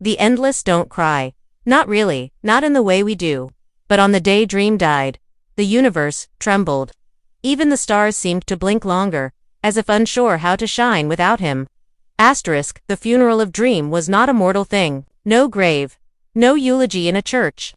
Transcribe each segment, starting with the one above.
The endless don't cry. Not really, not in the way we do. But on the day Dream died, the universe trembled. Even the stars seemed to blink longer, as if unsure how to shine without him. The funeral of Dream was not a mortal thing. No grave. No eulogy in a church.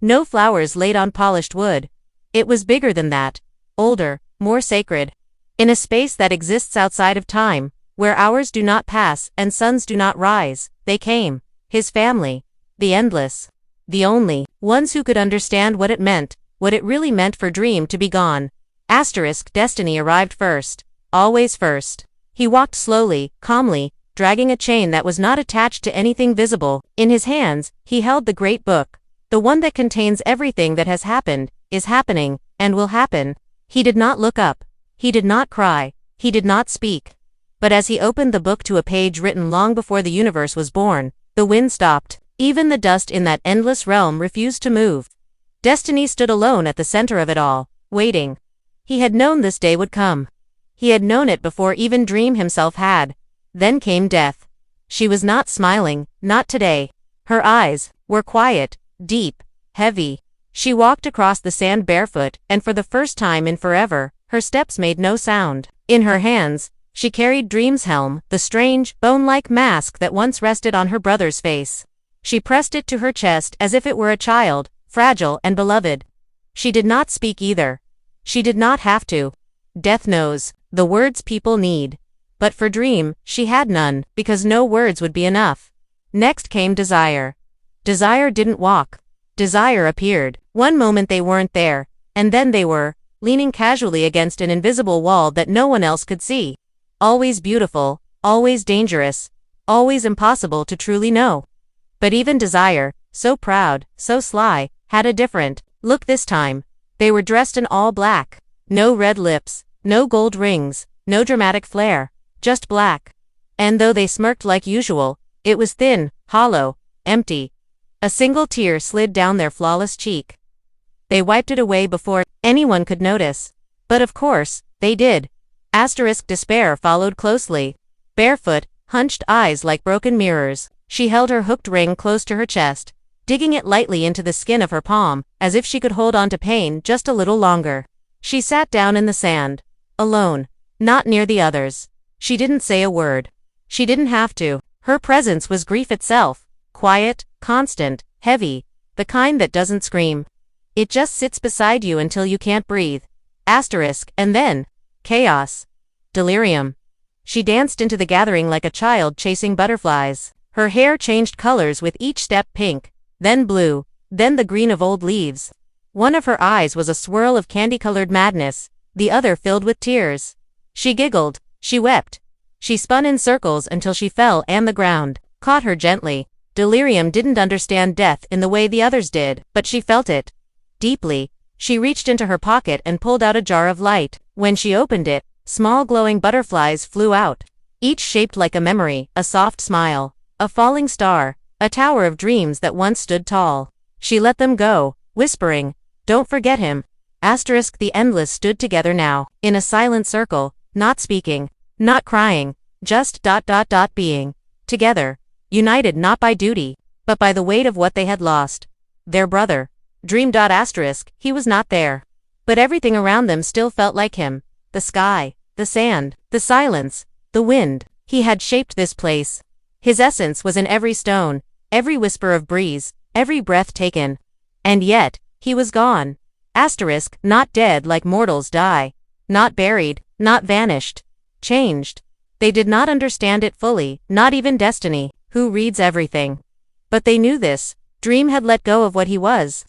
No flowers laid on polished wood. It was bigger than that. Older, more sacred. In a space that exists outside of time, where hours do not pass and suns do not rise, they came. His family. The endless. The only ones who could understand what it meant, what it really meant for Dream to be gone. Destiny arrived first. Always first. He walked slowly, calmly, dragging a chain that was not attached to anything visible. In his hands, he held the great book. The one that contains everything that has happened, is happening, and will happen. He did not look up. He did not cry. He did not speak. But as he opened the book to a page written long before the universe was born, the wind stopped. Even the dust in that endless realm refused to move. Destiny stood alone at the center of it all, waiting. He had known this day would come. He had known it before even Dream himself had. Then came death. She was not smiling, not today. Her eyes were quiet, deep, heavy. She walked across the sand barefoot, and for the first time in forever, her steps made no sound. In her hands, she carried Dream's helm, the strange, bone-like mask that once rested on her brother's face. She pressed it to her chest as if it were a child, fragile and beloved. She did not speak either. She did not have to. Death knows the words people need. But for Dream, she had none, because no words would be enough. Next came desire. Desire didn't walk. Desire appeared. One moment they weren't there, and then they were, leaning casually against an invisible wall that no one else could see. Always beautiful, always dangerous, always impossible to truly know. But even desire, so proud, so sly, had a different look this time. They were dressed in all black. No red lips, no gold rings, no dramatic flair, just black. And though they smirked like usual, it was thin, hollow, empty. A single tear slid down their flawless cheek. They wiped it away before anyone could notice. But of course, they did. Despair followed closely. Barefoot, hunched eyes like broken mirrors. She held her hooked ring close to her chest, digging it lightly into the skin of her palm, as if she could hold on to pain just a little longer. She sat down in the sand. Alone. Not near the others. She didn't say a word. She didn't have to. Her presence was grief itself. Quiet, constant, heavy. The kind that doesn't scream. It just sits beside you until you can't breathe. And then, chaos. Delirium. She danced into the gathering like a child chasing butterflies. Her hair changed colors with each step: pink, then blue, then the green of old leaves. One of her eyes was a swirl of candy-colored madness, the other filled with tears. She giggled, she wept. She spun in circles until she fell and the ground caught her gently. Delirium didn't understand death in the way the others did, but she felt it. Deeply. She reached into her pocket and pulled out a jar of light. When she opened it, small glowing butterflies flew out, each shaped like a memory, a soft smile, a falling star, a tower of dreams that once stood tall. She let them go, whispering, "Don't forget him." The endless stood together now, in a silent circle, not speaking, not crying, just being. Together. United not by duty, but by the weight of what they had lost. Their brother. Dream. He was not there. But everything around them still felt like him. The sky, the sand, the silence, the wind. He had shaped this place. His essence was in every stone, every whisper of breeze, every breath taken. And yet, he was gone. Not dead like mortals die. Not buried, not vanished. Changed. They did not understand it fully, not even Destiny, who reads everything. But they knew this. Dream had let go of what he was.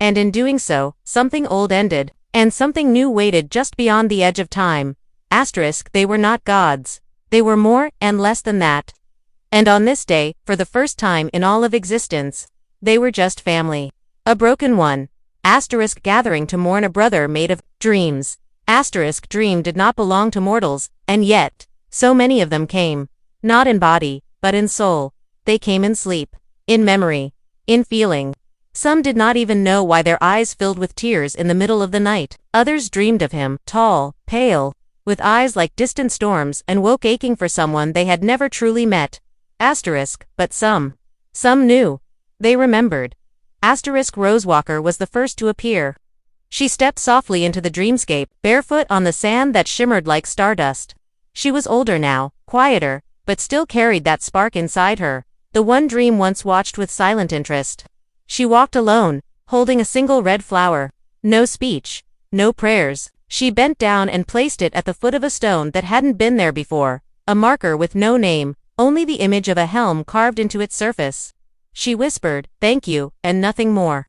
And in doing so, something old ended, and something new waited just beyond the edge of time. They were not gods. They were more and less than that. And on this day, for the first time in all of existence, they were just family. A broken one. Gathering to mourn a brother made of dreams. Dream did not belong to mortals, and yet, so many of them came. Not in body, but in soul. They came in sleep. In memory. In feeling. Some did not even know why their eyes filled with tears in the middle of the night. Others dreamed of him, tall, pale, with eyes like distant storms, and woke aching for someone they had never truly met. But some Some knew. They remembered. Rosewalker was the first to appear. She stepped softly into the dreamscape, barefoot on the sand that shimmered like stardust. She was older now, quieter, but still carried that spark inside her, the one Dream once watched with silent interest. She walked alone, holding a single red flower. No speech, no prayers. She bent down and placed it at the foot of a stone that hadn't been there before, a marker with no name, only the image of a helm carved into its surface. She whispered, "Thank you," and nothing more.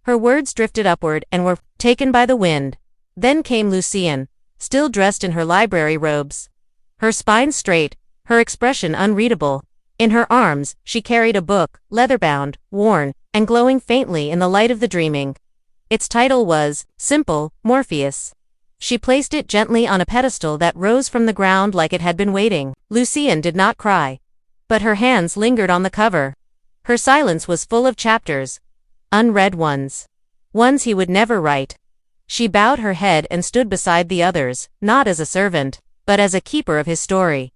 Her words drifted upward and were taken by the wind. Then came Lucian, still dressed in her library robes. Her spine straight, her expression unreadable. In her arms, she carried a book, leather-bound, worn, and glowing faintly in the light of the dreaming. Its title was, simple, Morpheus. She placed it gently on a pedestal that rose from the ground like it had been waiting. Lucian did not cry. But her hands lingered on the cover. Her silence was full of chapters. Unread ones. Ones he would never write. She bowed her head and stood beside the others, not as a servant, but as a keeper of his story.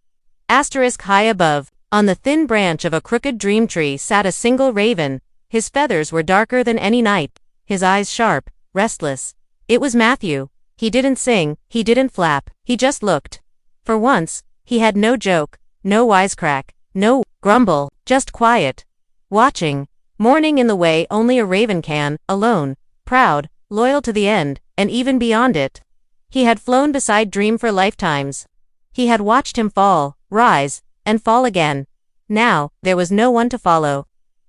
High above, on the thin branch of a crooked dream tree sat a single raven. His feathers were darker than any night, his eyes sharp, restless. It was Matthew. He didn't sing, he didn't flap, he just looked. For once, he had no joke, no wisecrack, no grumble, just quiet. Watching, mourning in the way only a raven can, alone, proud, loyal to the end, and even beyond it. He had flown beside Dream for lifetimes. He had watched him fall, rise, and fall again. Now, there was no one to follow.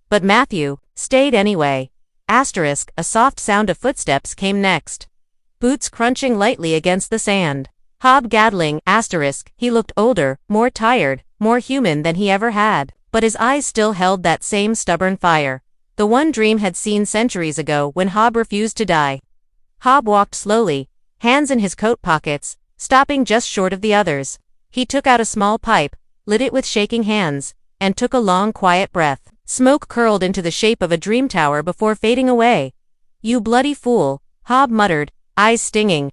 But Matthew stayed anyway. A soft sound of footsteps came next. Boots crunching lightly against the sand. Hobgaddling, he looked older, more tired, more human than he ever had, but his eyes still held that same stubborn fire. The one Dream had seen centuries ago when Hob refused to die. Hob walked slowly, hands in his coat pockets, stopping just short of the others. He took out a small pipe, lit it with shaking hands, and took a long quiet breath. Smoke curled into the shape of a dream tower before fading away. "You bloody fool," Hob muttered, eyes stinging.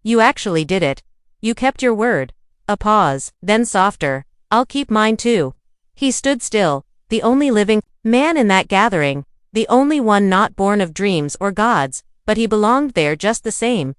"You actually did it. You kept your word." A pause, then softer. "I'll keep mine too." He stood still, the only living man in that gathering, the only one not born of dreams or gods, but he belonged there just the same.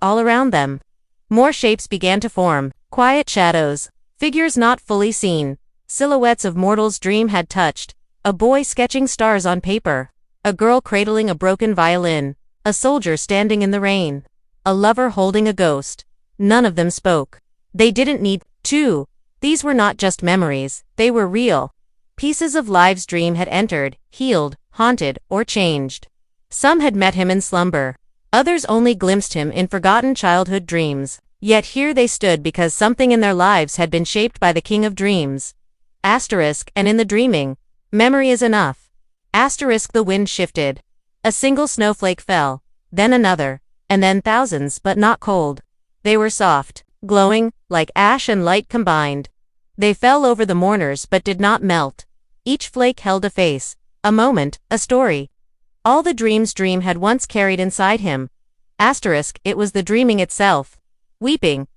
All around them. More shapes began to form, quiet shadows, figures not fully seen, silhouettes of mortals Dream had touched, a boy sketching stars on paper, a girl cradling a broken violin, a soldier standing in the rain, a lover holding a ghost. None of them spoke. They didn't need to. These were not just memories, they were real. Pieces of lives Dream had entered, healed, haunted, or changed. Some had met him in slumber. Others only glimpsed him in forgotten childhood dreams. Yet here they stood because something in their lives had been shaped by the King of Dreams. And in the dreaming, memory is enough. The wind shifted. A single snowflake fell, then another, and then thousands but not cold. They were soft, glowing, like ash and light combined. They fell over the mourners but did not melt. Each flake held a face, a moment, a story. All the dreams Dream had once carried inside him. It was the dreaming itself. Weeping.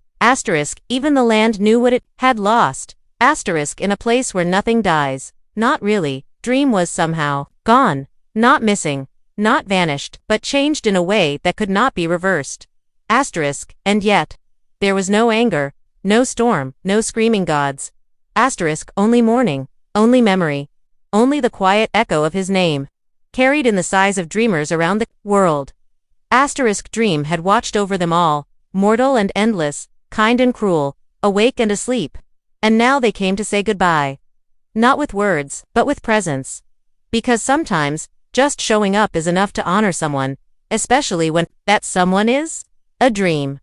Even the land knew what it had lost. In a place where nothing dies. Not really. Dream was somehow gone. Not missing. Not vanished, but changed in a way that could not be reversed. And yet. There was no anger, no storm, no screaming gods. Only mourning. Only memory. Only the quiet echo of his name. Carried in the sighs of dreamers around the world. Dream had watched over them all, mortal and endless, kind and cruel, awake and asleep. And now they came to say goodbye. Not with words, but with presence. Because sometimes, just showing up is enough to honor someone, especially when that someone is a dream.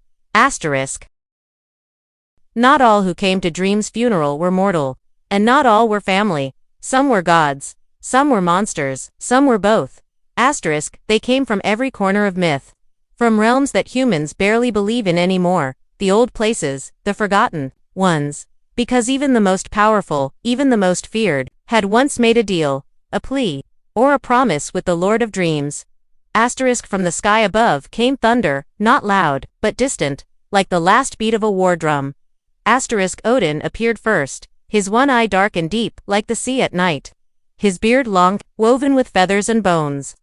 Not all who came to Dream's funeral were mortal, and not all were family. Some were gods, some were monsters, some were both. They came from every corner of myth. From realms that humans barely believe in anymore, the old places, the forgotten ones. Because even the most powerful, even the most feared, had once made a deal, a plea, or a promise with the Lord of Dreams. From the sky above came thunder, not loud, but distant, like the last beat of a war drum. Odin appeared first, his one eye dark and deep, like the sea at night. his beard long, woven with feathers and bones.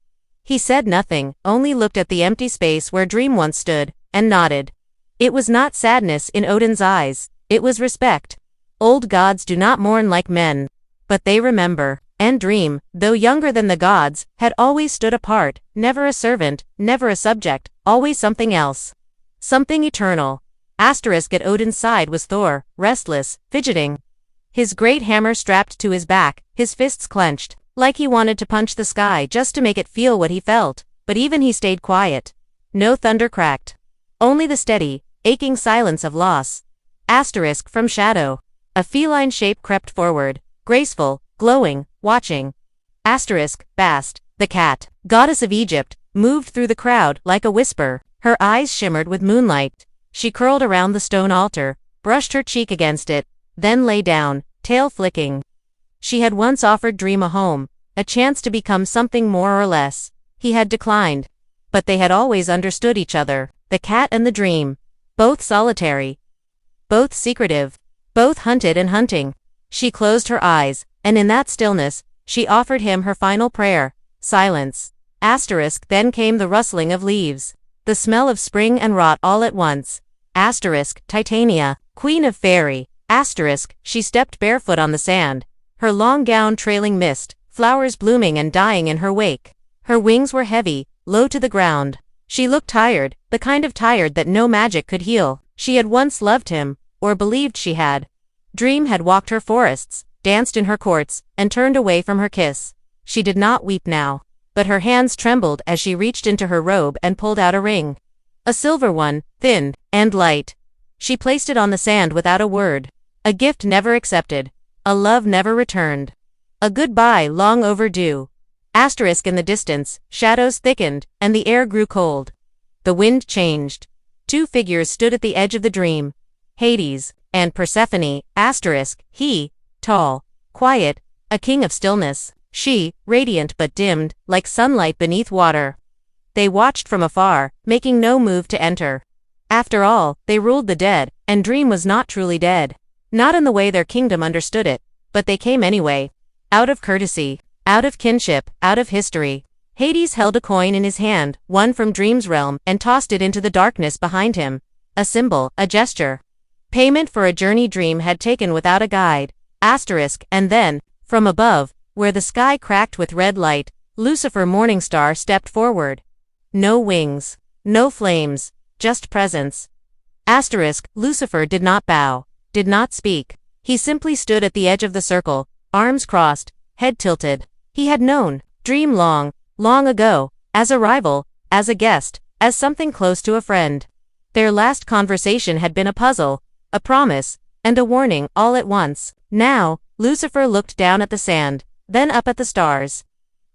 He said nothing, only looked at the empty space where Dream once stood, and nodded. It was not sadness in Odin's eyes, it was respect. Old gods do not mourn like men. But they remember, and Dream, though younger than the gods, had always stood apart, never a servant, never a subject, always something else. Something eternal. At Odin's side was Thor, restless, fidgeting. His great hammer strapped to his back, his fists clenched, like he wanted to punch the sky just to make it feel what he felt, but even he stayed quiet. No thunder cracked. Only the steady, aching silence of loss. From shadow. A feline shape crept forward, graceful, glowing, watching. Bast, the cat, goddess of Egypt, moved through the crowd like a whisper. Her eyes shimmered with moonlight. She curled around the stone altar, brushed her cheek against it, then lay down, tail flicking. She had once offered Dream a home, a chance to become something more or less. He had declined. But they had always understood each other, the cat and the Dream. Both solitary. Both secretive. Both hunted and hunting. She closed her eyes, and in that stillness, she offered him her final prayer. Silence. Then came the rustling of leaves. The smell of spring and rot all at once. Titania, queen of fairy. She stepped barefoot on the sand. Her long gown trailing mist, flowers blooming and dying in her wake. Her wings were heavy, low to the ground. She looked tired, the kind of tired that no magic could heal. She had once loved him, or believed she had. Dream had walked her forests, danced in her courts, and turned away from her kiss. She did not weep now, but her hands trembled as she reached into her robe and pulled out a ring. A silver one, thin and light. She placed it on the sand without a word. A gift never accepted. A love never returned. A goodbye long overdue. In the distance, shadows thickened, and the air grew cold. The wind changed. Two figures stood at the edge of the dream. Hades, and Persephone, he, tall, quiet, a king of stillness, she, radiant but dimmed, like sunlight beneath water. They watched from afar, making no move to enter. After all, they ruled the dead, and Dream was not truly dead. Not in the way their kingdom understood it, but they came anyway. Out of courtesy, out of kinship, out of history. Hades held a coin in his hand, one from Dream's realm, and tossed it into the darkness behind him. A symbol, a gesture. Payment for a journey Dream had taken without a guide. And then, from above, where the sky cracked with red light, Lucifer Morningstar stepped forward. No wings. No flames. Just presence. Lucifer did not bow. Did not speak. He simply stood at the edge of the circle, arms crossed, head tilted. He had known Dream long, long ago, as a rival, as a guest, as something close to a friend. Their last conversation had been a puzzle, a promise, and a warning all at once. Now, Lucifer looked down at the sand, then up at the stars.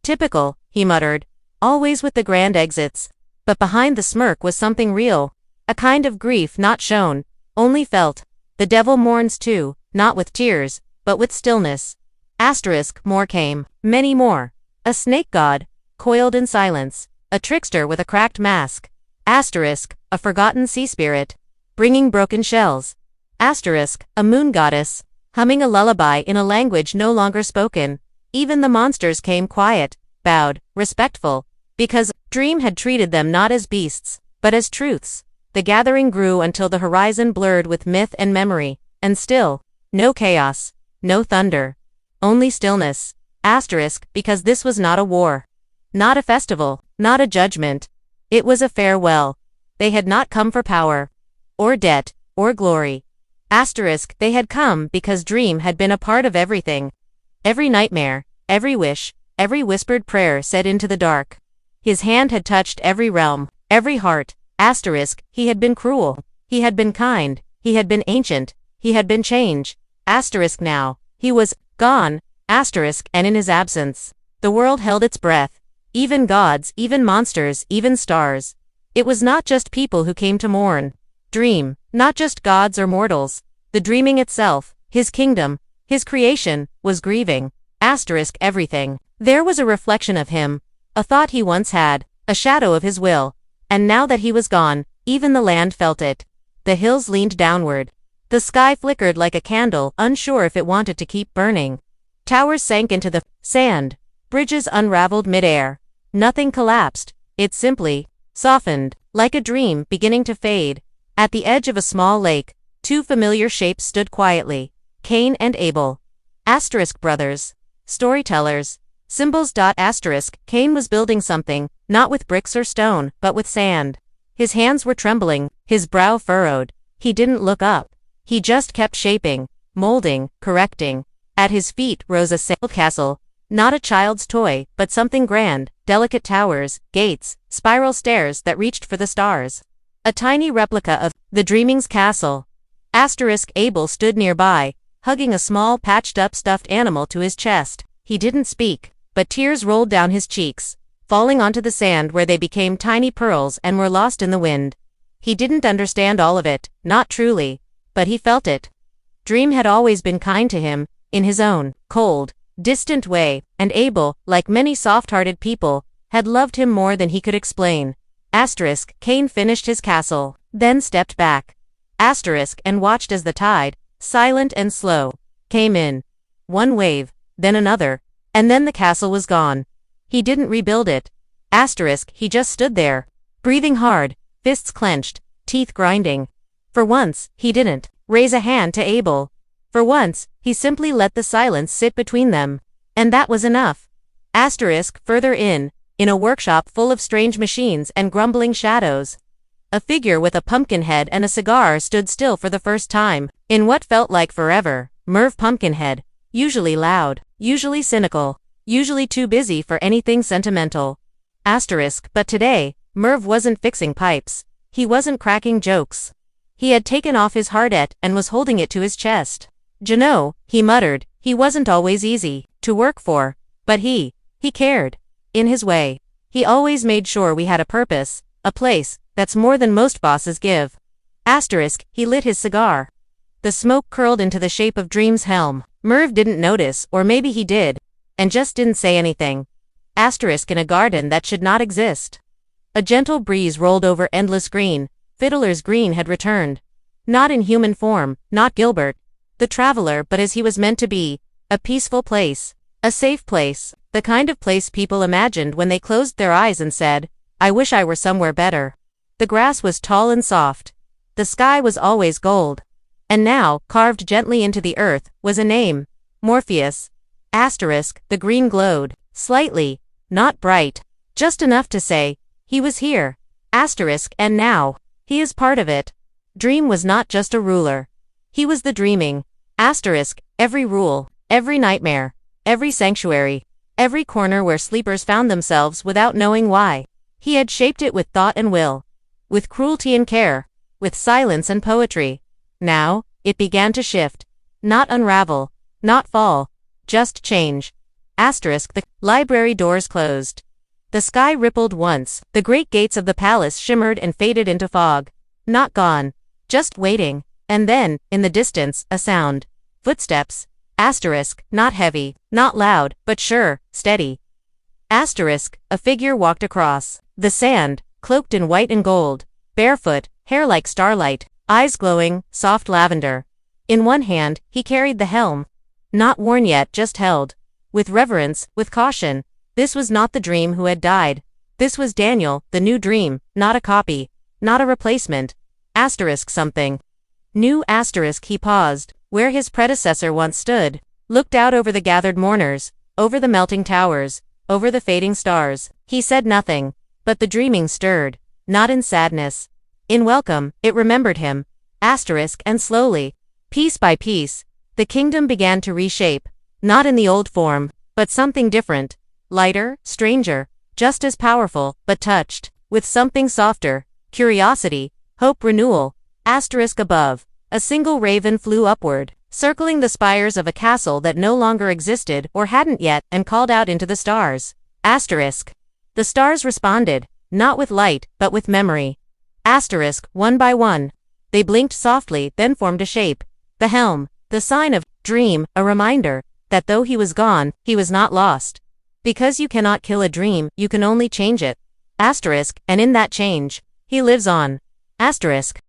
Typical, he muttered, always with the grand exits. But behind the smirk was something real, a kind of grief not shown, only felt. The devil mourns too, not with tears, but with stillness. More came, many more. A snake god, coiled in silence, a trickster with a cracked mask. A forgotten sea spirit, bringing broken shells. A moon goddess, humming a lullaby in a language no longer spoken. Even the monsters came quiet, bowed, respectful, because Dream had treated them not as beasts, but as truths. The gathering grew until the horizon blurred with myth and memory, and still, no chaos, no thunder. Only stillness. Because this was not a war. Not a festival, not a judgment. It was a farewell. They had not come for power, or debt, or glory. They had come because Dream had been a part of everything. Every nightmare, every wish, every whispered prayer said into the dark. His hand had touched every realm, every heart. He had been cruel. He had been kind. He had been ancient. He had been change. Now, he was gone. And in his absence, the world held its breath. Even gods, even monsters, even stars. It was not just people who came to mourn. Dream, not just gods or mortals. The dreaming itself, his kingdom, his creation, was grieving. Everything. There was a reflection of him, a thought he once had, a shadow of his will. And now that he was gone, even the land felt it. The hills leaned downward. The sky flickered like a candle, unsure if it wanted to keep burning. Towers sank into the sand. Bridges unraveled midair. Nothing collapsed. It simply softened, like a dream beginning to fade. At the edge of a small lake, two familiar shapes stood quietly. Cain and Abel. Asterisk brothers. Storytellers. Symbols. Asterisk. Cain was building something, not with bricks or stone, but with sand. His hands were trembling, his brow furrowed. He didn't look up. He just kept shaping, molding, correcting. At his feet rose a sailed castle, not a child's toy, but something grand, delicate towers, gates, spiral stairs that reached for the stars. A tiny replica of the Dreaming's castle. Asterisk. Abel stood nearby, hugging a small patched-up stuffed animal to his chest. He didn't speak, but tears rolled down his cheeks, falling onto the sand where they became tiny pearls and were lost in the wind. He didn't understand all of it, not truly, but he felt it. Dream had always been kind to him, in his own, cold, distant way, and Abel, like many soft-hearted people, had loved him more than he could explain. Asterisk. Cain finished his castle, then stepped back. Asterisk. And watched as the tide, silent and slow, came in. One wave, then another, and then the castle was gone. He didn't rebuild it. Asterisk. He just stood there, breathing hard, fists clenched, teeth grinding. For once, he didn't raise a hand to Abel. For once, he simply let the silence sit between them. And that was enough. Asterisk. Further in a workshop full of strange machines and grumbling shadows. A figure with a pumpkin head and a cigar stood still for the first time, in what felt like forever. Merv Pumpkinhead. Usually loud, usually cynical, usually too busy for anything sentimental. Asterisk. But today, Merv wasn't fixing pipes. He wasn't cracking jokes. He had taken off his hardette and was holding it to his chest. Jano, he muttered, he wasn't always easy to work for, but he cared. In his way. He always made sure we had a purpose, a place, that's more than most bosses give. Asterisk. He lit his cigar. The smoke curled into the shape of Dream's helm. Merv didn't notice, or maybe he did, and just didn't say anything. Asterisk. In a garden that should not exist. A gentle breeze rolled over endless green. Fiddler's Green had returned. Not in human form, not Gilbert, the traveler, but as he was meant to be. A peaceful place. A safe place. The kind of place people imagined when they closed their eyes and said, "I wish I were somewhere better." The grass was tall and soft. The sky was always gold. And now, carved gently into the earth, was a name. Morpheus. Asterisk. The green glowed. Slightly. Not bright. Just enough to say, he was here. Asterisk. And now, he is part of it. Dream was not just a ruler. He was the dreaming. Asterisk. Every rule. Every nightmare. Every sanctuary. Every corner where sleepers found themselves without knowing why. He had shaped it with thought and will. With cruelty and care. With silence and poetry. Now, it began to shift. Not unravel. Not fall. Just change. Asterisk. The library doors closed. The sky rippled once. The great gates of the palace shimmered and faded into fog. Not gone. Just waiting. And then, in the distance, a sound. Footsteps. Asterisk. Not heavy. Not loud, but sure, steady. Asterisk. A figure walked across the sand, cloaked in white and gold. Barefoot, hair like starlight, eyes glowing, soft lavender. In one hand, he carried the helm. Not worn yet, just held. With reverence, with caution. This was not the Dream who had died. This was Daniel, the new Dream, not a copy. Not a replacement. Asterisk something new. Asterisk. He paused, where his predecessor once stood, looked out over the gathered mourners, over the melting towers, over the fading stars. He said nothing, but the dreaming stirred, not in sadness. In welcome, it remembered him. Asterisk. And slowly, piece by piece, the kingdom began to reshape, not in the old form, but something different, lighter, stranger, just as powerful, but touched with something softer, curiosity, hope, renewal. Asterisk. Above, a single raven flew upward, circling the spires of a castle that no longer existed or hadn't yet, and called out into the stars. Asterisk. The stars responded, not with light, but with memory. Asterisk. One by one, they blinked softly, then formed a shape. The helm, the sign of Dream, a reminder that though he was gone, he was not lost. Because you cannot kill a dream, you can only change it. Asterisk. And in that change, he lives on. Asterisk.